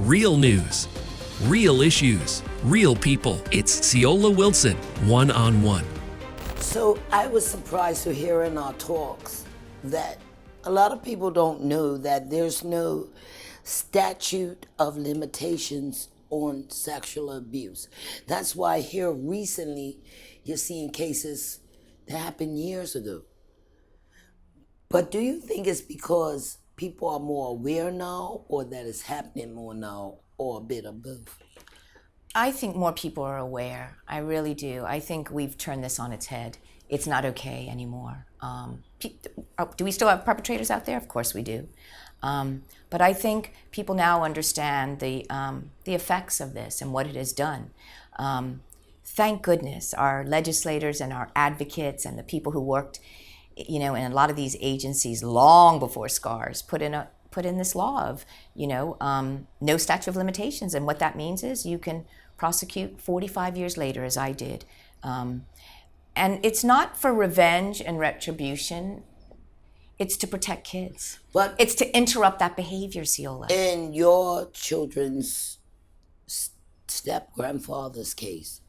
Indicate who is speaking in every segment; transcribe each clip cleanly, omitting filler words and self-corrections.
Speaker 1: Real news, real issues, real people. It's Ceola Wilson, one-on-one.
Speaker 2: So I was surprised to hear in our talks that a lot of people don't know that there's no statute of limitations on sexual abuse. That's why here recently you're seeing cases that happened years ago. But do you think it's because people are more aware now, or that it's happening more now, or a bit of both?
Speaker 3: I think more people are aware. I really do. I think we've turned this on its head. It's not okay anymore. Do we still have perpetrators out there? Of course we do. But I think people now understand the effects of this and what it has done. Thank goodness our legislators and our advocates and the people who worked, in a lot of these agencies long before SCARS put in this law of, no statute of limitations. And what that means is you can prosecute 45 years later, as I did. And it's not for revenge and retribution. It's to protect kids. But it's to interrupt that behavior, Ceola.
Speaker 2: In your children's step-grandfather's case,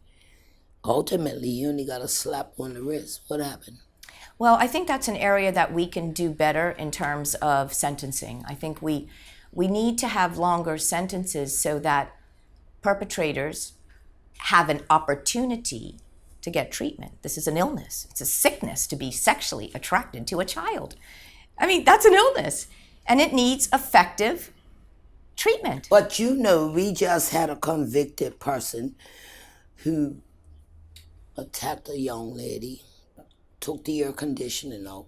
Speaker 2: ultimately you only got a slap on the wrist. What happened?
Speaker 3: Well, I think that's an area that we can do better in terms of sentencing. I think we need to have longer sentences so that perpetrators have an opportunity to get treatment. This is an illness. It's a sickness to be sexually attracted to a child. I mean, that's an illness, and it needs effective treatment.
Speaker 2: But we just had a convicted person who attacked a young lady, took the air conditioning out.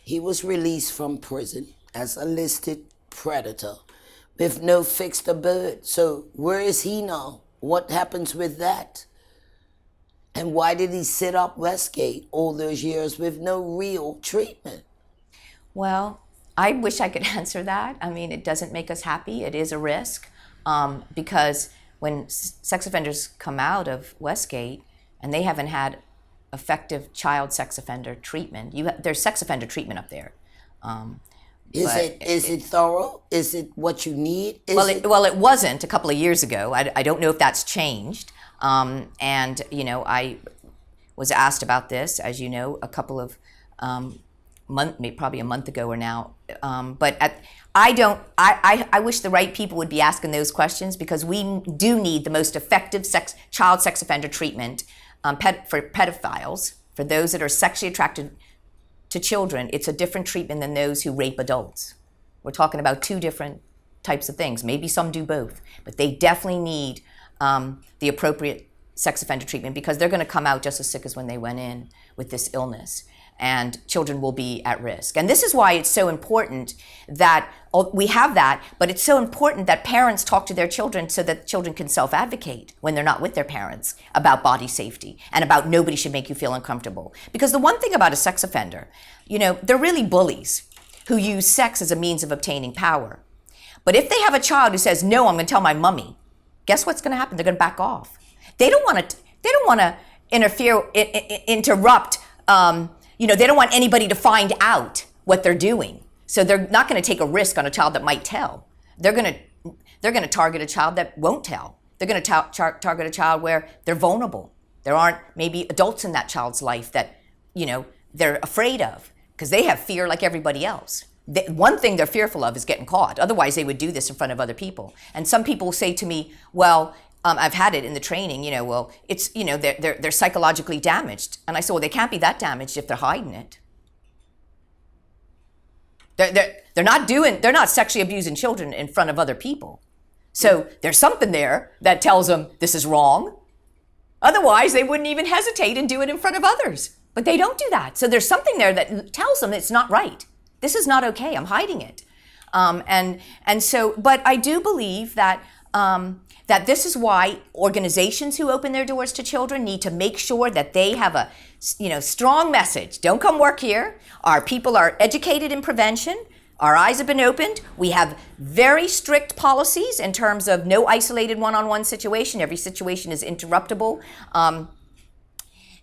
Speaker 2: He was released from prison as a listed predator with no fixed abode. So where is he now? What happens with that? And why did he sit up Westgate all those years with no real treatment?
Speaker 3: Well, I wish I could answer that. I mean, it doesn't make us happy. It is a risk because when sex offenders come out of Westgate and they haven't had effective child sex offender treatment, there's sex offender treatment up there.
Speaker 2: Is it thorough? Is it what you need?
Speaker 3: It wasn't a couple of years ago. I don't know if that's changed. I was asked about this, as you know, a couple of probably a month ago or now. I wish the right people would be asking those questions, because we do need the most effective child sex offender treatment for pedophiles, for those that are sexually attracted to children. It's a different treatment than those who rape adults. We're talking about two different types of things. Maybe some do both, but they definitely need the appropriate sex offender treatment, because they're going to come out just as sick as when they went in with this illness, and children will be at risk. And this is why it's so important that we have that, but it's so important that parents talk to their children so that children can self-advocate when they're not with their parents about body safety and about nobody should make you feel uncomfortable. Because the one thing about a sex offender, they're really bullies who use sex as a means of obtaining power. But if they have a child who says, no, I'm going to tell my mommy, guess what's going to happen? They're going to back off. They don't want to interrupt. They don't want anybody to find out what they're doing. So they're not going to take a risk on a child that might tell. They're going to target a child that won't tell. They're going to target a child where they're vulnerable. There aren't maybe adults in that child's life that they're afraid of, because they have fear like everybody else. One thing they're fearful of is getting caught. Otherwise, they would do this in front of other people. And some people say to me, well, I've had it in the training, it's, they're psychologically damaged. And I said, well, they can't be that damaged if they're hiding it. They're not sexually abusing children in front of other people. So there's something there that tells them this is wrong. Otherwise, they wouldn't even hesitate and do it in front of others. But they don't do that. So there's something there that tells them it's not right. This is not okay. I'm hiding it. But I do believe that that this is why organizations who open their doors to children need to make sure that they have a strong message. Don't come work here. Our people are educated in prevention. Our eyes have been opened. We have very strict policies in terms of no isolated one-on-one situation. Every situation is interruptible.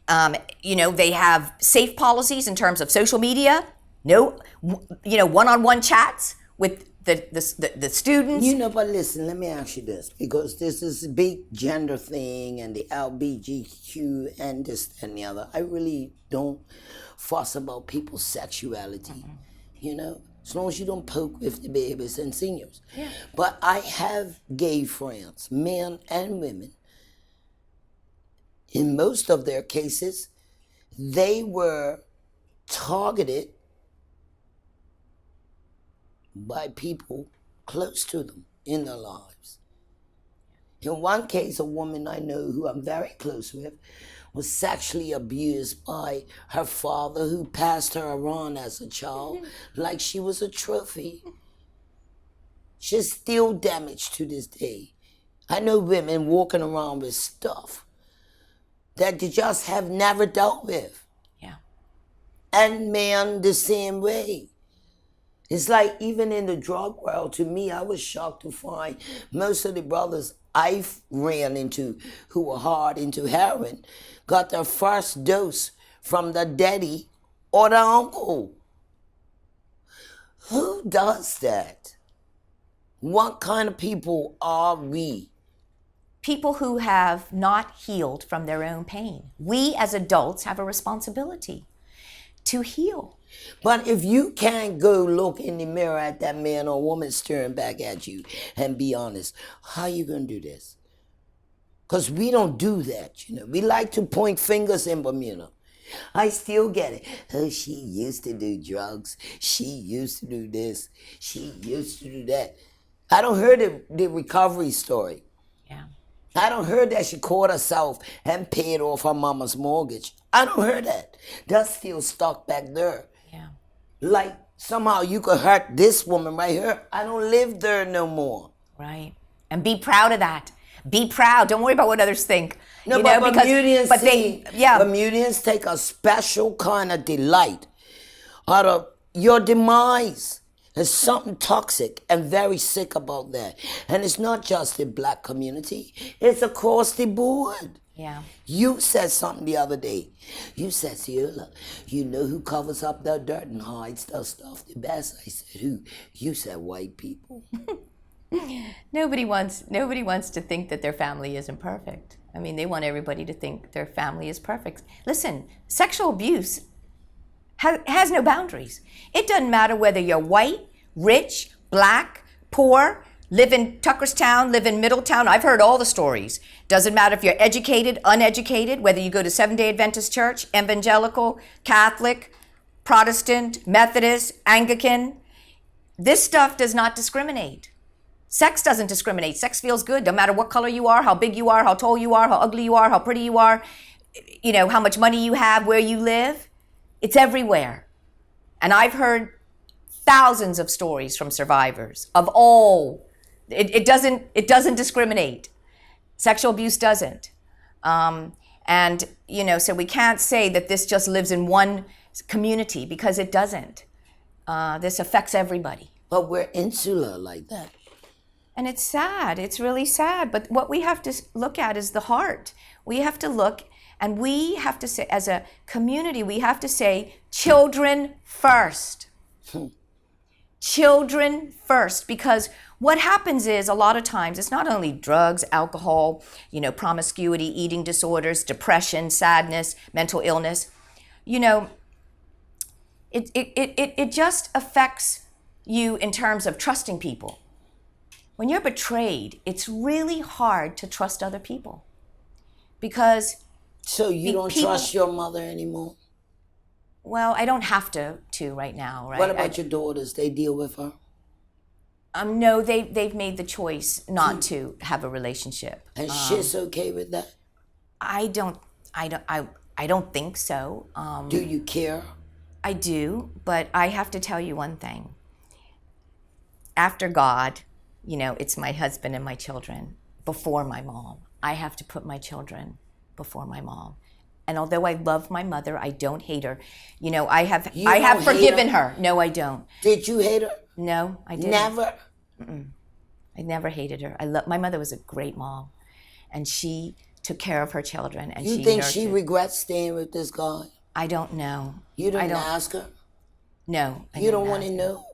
Speaker 3: They have safe policies in terms of social media. No, one-on-one chats with the students.
Speaker 2: You know, but listen, let me ask you this, because this is a big gender thing and the LBGQ and this and the other. I really don't fuss about people's sexuality, you know, as long as you don't poke with the babies and seniors.
Speaker 3: Yeah.
Speaker 2: But I have gay friends, men and women. In most of their cases, they were targeted by people close to them in their lives. In one case, a woman I know who I'm very close with was sexually abused by her father, who passed her around as a child like she was a trophy. She's still damaged to this day. I know women walking around with stuff that they just have never dealt with.
Speaker 3: Yeah.
Speaker 2: And men the same way. It's like even in the drug world, to me, I was shocked to find most of the brothers I ran into who were hard into heroin got their first dose from the daddy or the uncle. Who does that? What kind of people are we?
Speaker 3: People who have not healed from their own pain. We as adults have a responsibility to heal.
Speaker 2: But if you can't go look in the mirror at that man or woman staring back at you and be honest, how are you going to do this? Because we don't do that, you know. We like to point fingers in Bermuda. I still get it. Oh, she used to do drugs. She used to do this. She used to do that. I don't hear the recovery story.
Speaker 3: Yeah.
Speaker 2: I don't hear that she caught herself and paid off her mama's mortgage. I don't hear that. That's still stuck back there.
Speaker 3: Yeah.
Speaker 2: Like somehow you could hurt this woman right here. I don't live there no more.
Speaker 3: Right. And be proud of that. Be proud. Don't worry about what others think.
Speaker 2: No,
Speaker 3: you
Speaker 2: but
Speaker 3: know,
Speaker 2: Bermudians,
Speaker 3: yeah.
Speaker 2: Bermudians take a special kind of delight out of your demise. There's something toxic and very sick about that. And it's not just the black community. It's across the board.
Speaker 3: Yeah.
Speaker 2: You said something the other day. You said, Ceola, you know who covers up their dirt and hides their stuff the best? I said, who? You said white people.
Speaker 3: Nobody wants to think that their family isn't perfect. I mean, they want everybody to think their family is perfect. Listen, sexual abuse has no boundaries. It doesn't matter whether you're white, rich, black, poor, live in Tuckerstown, live in Middletown. I've heard all the stories. Doesn't matter if you're educated, uneducated, whether you go to Seventh-day Adventist Church, Evangelical, Catholic, Protestant, Methodist, Anglican. This stuff does not discriminate. Sex doesn't discriminate. Sex feels good no matter what color you are, how big you are, how tall you are, how ugly you are, how pretty you are, you know, how much money you have, where you live. It's everywhere. And I've heard thousands of stories from survivors of all. It doesn't discriminate. Sexual abuse doesn't. And, you know, so we can't say that this just lives in one community because it doesn't. This affects everybody.
Speaker 2: But we're insular like that.
Speaker 3: And it's sad. It's really sad. But what we have to look at is the heart. We have to look, and we have to say, as a community, we have to say, children first. Children first. Because what happens is, a lot of times, it's not only drugs, alcohol, you know, promiscuity, eating disorders, depression, sadness, mental illness. You know, it just affects you in terms of trusting people. When you're betrayed, it's really hard to trust other people. Because
Speaker 2: so you don't trust your mother anymore?
Speaker 3: Well, I don't have to right now, right?
Speaker 2: What about your daughters? They deal with her?
Speaker 3: No, they've made the choice not to have a relationship.
Speaker 2: And she's okay with that?
Speaker 3: I don't think so.
Speaker 2: Do you care?
Speaker 3: I do, but I have to tell you one thing. After God, you know, it's my husband and my children before my mom. I have to put my children before my mom. And although I love my mother, I don't hate her. You know, I have forgiven her. No, I don't.
Speaker 2: Did you hate her?
Speaker 3: No, I didn't.
Speaker 2: Never?
Speaker 3: Mm-mm. I never hated her. My mother was a great mom, and she took care of her children. And
Speaker 2: you think she regrets staying with this guy?
Speaker 3: I don't know.
Speaker 2: You didn't ask her?
Speaker 3: No.
Speaker 2: You don't want to know?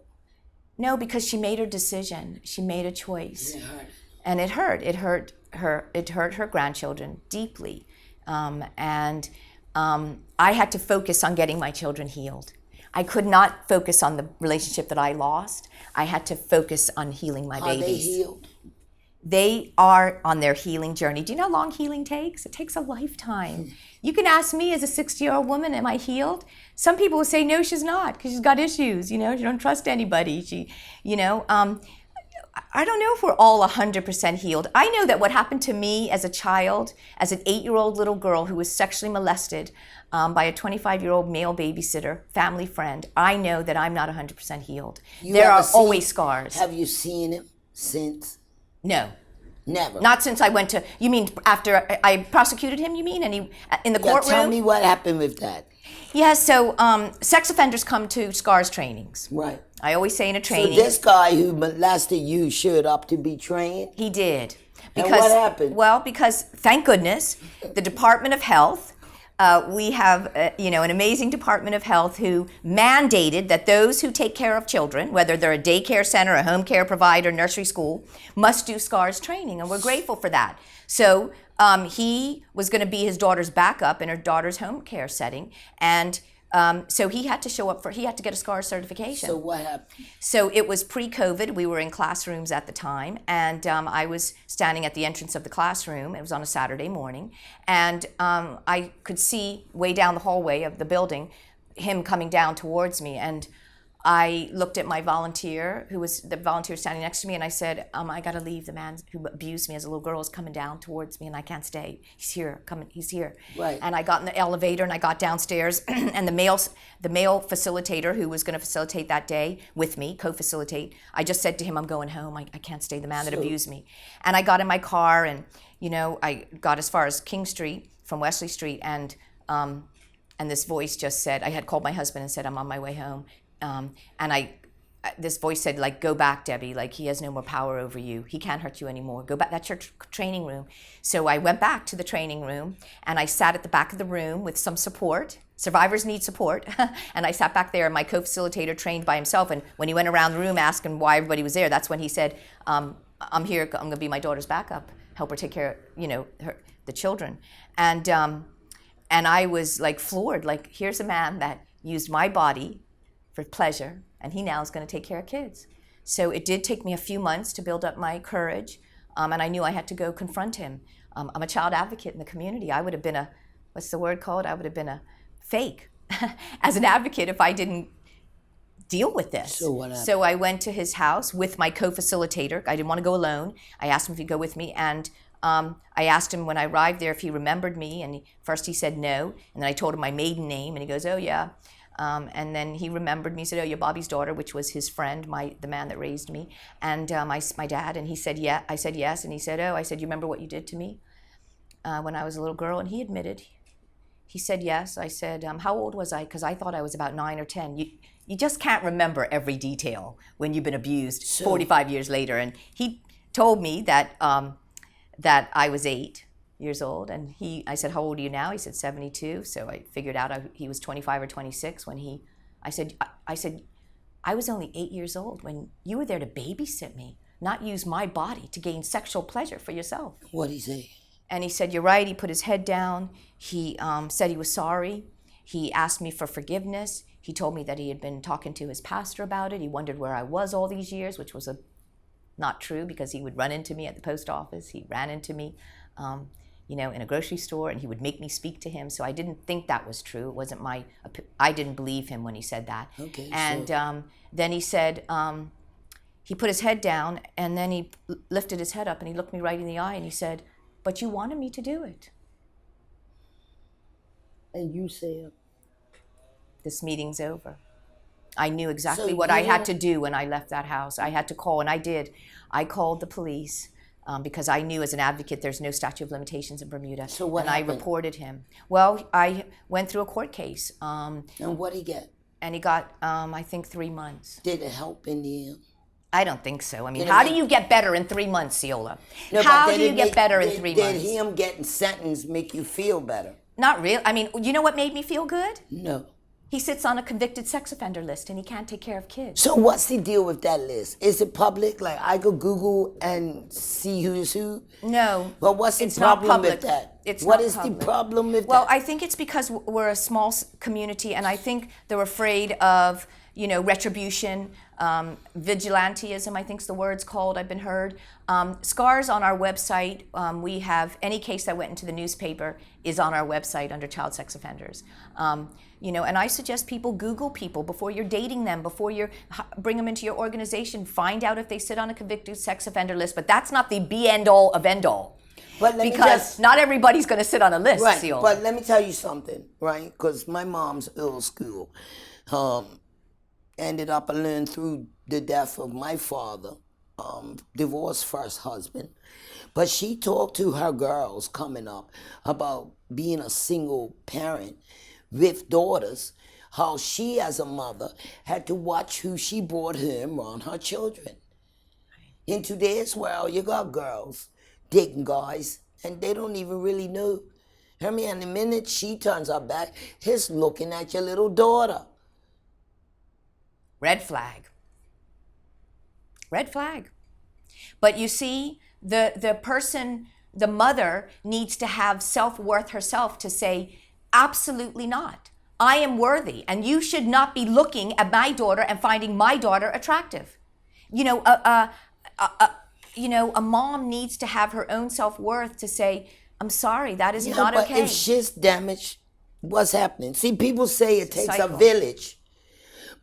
Speaker 3: No, because she made her decision. She made a choice.
Speaker 2: It hurt.
Speaker 3: And it hurt. It hurt her. It hurt her grandchildren deeply. And I had to focus on getting my children healed. I could not focus on the relationship that I lost. I had to focus on healing my babies.
Speaker 2: Are they healed?
Speaker 3: They are on their healing journey. Do you know how long healing takes? It takes a lifetime. You can ask me as a 60-year-old woman, am I healed? Some people will say, no, she's not, because she's got issues. She don't trust anybody. I don't know if we're all 100% healed. I know that what happened to me as a child, as an 8-year-old little girl who was sexually molested by a 25-year-old male babysitter, family friend, I know that I'm not 100% healed. There are always scars.
Speaker 2: Have you seen him since?
Speaker 3: No.
Speaker 2: Never.
Speaker 3: Not since I went to, you mean after I prosecuted him, you mean? And he, in the courtroom?
Speaker 2: Tell me what happened with that.
Speaker 3: Yeah, so sex offenders come to SCARS trainings.
Speaker 2: Right.
Speaker 3: I always say in a training.
Speaker 2: So this guy who molested you showed up to be trained?
Speaker 3: He did.
Speaker 2: And what happened?
Speaker 3: Well, because, thank goodness, the Department of Health, we have an amazing Department of Health who mandated that those who take care of children, whether they're a daycare center, a home care provider, nursery school, must do SCARS training, and we're grateful for that. So he was going to be his daughter's backup in her daughter's home care setting, and so he had to show up he had to get a SCARS certification.
Speaker 2: So what happened?
Speaker 3: So it was pre-COVID. We were in classrooms at the time, and I was standing at the entrance of the classroom. It was on a Saturday morning, and I could see way down the hallway of the building him coming down towards me, and I looked at my volunteer, who was the volunteer standing next to me, and I said, I got to leave. The man who abused me as a little girl is coming down towards me, and I can't stay. He's here, he's here.
Speaker 2: Right.
Speaker 3: And I got in the elevator, and I got downstairs, and the male facilitator who was going to facilitate that day with me, co-facilitate, I just said to him, I'm going home. I can't stay, the man that abused me. And I got in my car, and I got as far as King Street from Wesley Street, and this voice just said, I had called my husband and said, I'm on my way home. This voice said, go back, Debbie, he has no more power over you. He can't hurt you anymore. Go back, that's your training room. So I went back to the training room, and I sat at the back of the room with some support. Survivors need support. And I sat back there, and my co-facilitator trained by himself, and when he went around the room asking why everybody was there, that's when he said, I'm here, I'm gonna be my daughter's backup, help her take care of, the children. And I was floored, here's a man that used my body for pleasure, and he now is going to take care of kids. So it did take me a few months to build up my courage, and I knew I had to go confront him. I'm a child advocate in the community. I would have been what's the word called? I would have been a fake as an advocate if I didn't deal with this.
Speaker 2: So what happened?
Speaker 3: So I went to his house with my co-facilitator. I didn't want to go alone. I asked him if he'd go with me, and I asked him when I arrived there if he remembered me, and first he said no, and then I told him my maiden name, and he goes, oh yeah. And then he remembered me, he said, oh, you're Bobby's daughter, which was his friend, the man that raised me, and my dad. And he said, yeah. I said, yes. And he said, oh, I said, you remember what you did to me when I was a little girl? And he admitted. He said, yes. I said, how old was I? Because I thought I was about 9 or 10. You just can't remember every detail when you've been abused 45 years later. And he told me that I was 8 years old, and I said, how old are you now? He said 72. So I figured out he was 25 or 26 when I said I was only 8 years old when you were there to babysit me, not use my body to gain sexual pleasure for yourself.
Speaker 2: What'd he say?
Speaker 3: And he said, you're right. He put his head down. He said he was sorry. He asked me for forgiveness. He told me that he had been talking to his pastor about it. He wondered where I was all these years, which was not true, because he would run into me at the post office. He ran into me in a grocery store, and he would make me speak to him. So I didn't think that was true. It wasn't I didn't believe him when he said that.
Speaker 2: Okay.
Speaker 3: And then he said, he put his head down, and then he lifted his head up, and he looked me right in the eye, and he said, but you wanted me to do it.
Speaker 2: And you said?
Speaker 3: This meeting's over. I knew exactly what I had to do when I left that house. I had to call, and I did. I called the police. Because I knew as an advocate there's no statute of limitations in Bermuda.
Speaker 2: So what
Speaker 3: happened? I reported him. Well, I went through a court case.
Speaker 2: And what did he get?
Speaker 3: And he got, I think, 3 months.
Speaker 2: Did it help in the end?
Speaker 3: I don't think so. I mean, how do you get better in 3 months, Ceola? No, how do you get better in 3 months?
Speaker 2: Did him getting sentenced make you feel better?
Speaker 3: Not really. I mean, you know what made me feel good?
Speaker 2: No.
Speaker 3: He sits on a convicted sex offender list and he can't take care of kids.
Speaker 2: So what's the deal with that list? Is it public? Like I could Google and see who's who?
Speaker 3: No.
Speaker 2: But what's the
Speaker 3: it's not
Speaker 2: problem
Speaker 3: public.
Speaker 2: with that?
Speaker 3: It's
Speaker 2: What
Speaker 3: not
Speaker 2: is
Speaker 3: public.
Speaker 2: the problem with
Speaker 3: Well,
Speaker 2: that?
Speaker 3: I think it's because we're a small community, and I think they're afraid of, retribution, vigilantism, I think's the word's called, I've been heard. Scars on our website, we have any case that went into the newspaper is on our website under child sex offenders. And I suggest people Google people before you're dating them, before you bring them into your organization, find out if they sit on a convicted sex offender list, but that's not the be end all of end all. Because not everybody's going to sit on a list,
Speaker 2: right,
Speaker 3: Ceola.
Speaker 2: But let me tell you something, right? Because my mom's old school. Ended up, I learned through the death of my father, divorced first husband. But she talked to her girls coming up about being a single parent with daughters, how she as a mother had to watch who she brought home around her children. In today's world, you got girls dating guys, and they don't even really know. I mean, and the minute she turns her back, he's looking at your little daughter.
Speaker 3: Red flag. Red flag. But you see, the person, the mother, needs to have self-worth herself to say, absolutely not. I am worthy, and you should not be looking at my daughter and finding my daughter attractive. A mom needs to have her own self-worth to say, I'm sorry, that is not
Speaker 2: but
Speaker 3: okay.
Speaker 2: if she's damaged, what's happening? See, people say it takes a
Speaker 3: cycle.
Speaker 2: village.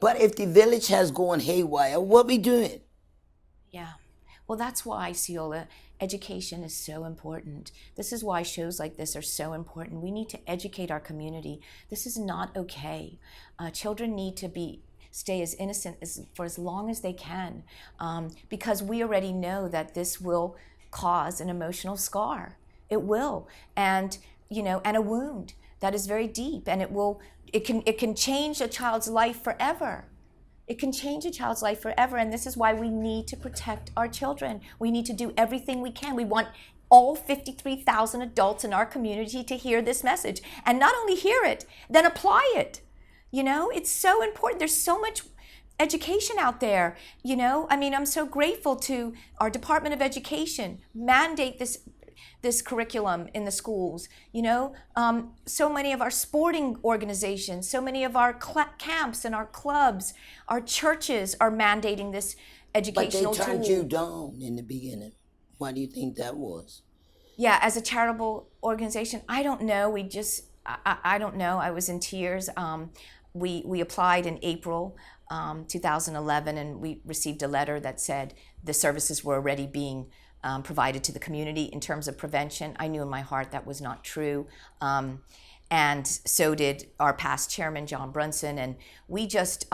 Speaker 2: But if the village has gone haywire, what we doing?
Speaker 3: Yeah. Well, that's why, Ceola, education is so important. This is why shows like this are so important. We need to educate our community. This is not okay. Children need to stay as innocent for as long as they can, because we already know that this will cause an emotional scar. It will, and a wound that is very deep, and it can change a child's life forever. It can change a child's life forever, and this is why we need to protect our children. We need to do everything we can. We want all 53,000 adults in our community to hear this message, and not only hear it, then apply it. It's so important. There's so much education out there. I'm so grateful to our Department of Education mandate this curriculum in the schools. So many of our sporting organizations, so many of our camps and our clubs, our churches are mandating this educational tool.
Speaker 2: But they turned you down in the beginning. Why do you think that was?
Speaker 3: Yeah, as a charitable organization, I don't know. I don't know. I was in tears. We applied in April 2011, and we received a letter that said the services were already being provided to the community in terms of prevention. I knew in my heart that was not true. And so did our past chairman, John Brunson. And we just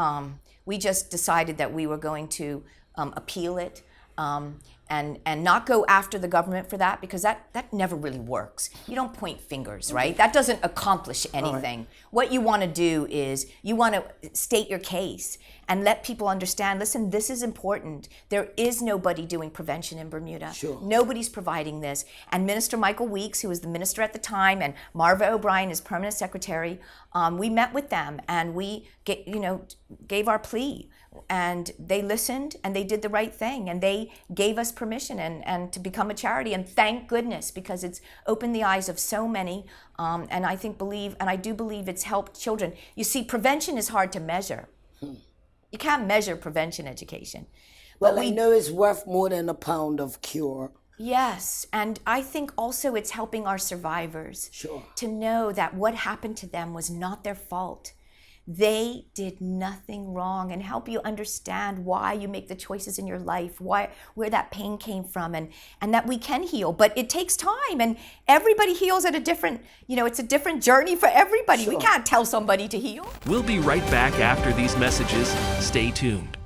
Speaker 3: decided that we were going to appeal it and not go after the government for that, because that never really works. You don't point fingers, right? That doesn't accomplish anything. Right. What you want to do is you want to state your case and let people understand, listen, this is important. There is nobody doing prevention in Bermuda.
Speaker 2: Sure.
Speaker 3: Nobody's providing this. And Minister Michael Weeks, who was the minister at the time, and Marva O'Brien, his permanent secretary, we met with them and we gave our plea. And they listened and they did the right thing, and they gave us permission and to become a charity. And thank goodness, because it's opened the eyes of so many. And I do believe it's helped children. You see, prevention is hard to measure. You can't measure prevention education.
Speaker 2: Well, I know it's worth more than a pound of cure.
Speaker 3: Yes, and I think also it's helping our survivors to know that what happened to them was not their fault. They did nothing wrong, and help you understand why you make the choices in your life, where that pain came from, and that we can heal. But it takes time, and everybody heals at a different, it's a different journey for everybody. We can't tell somebody to heal.
Speaker 1: We'll be right back after these messages. Stay tuned.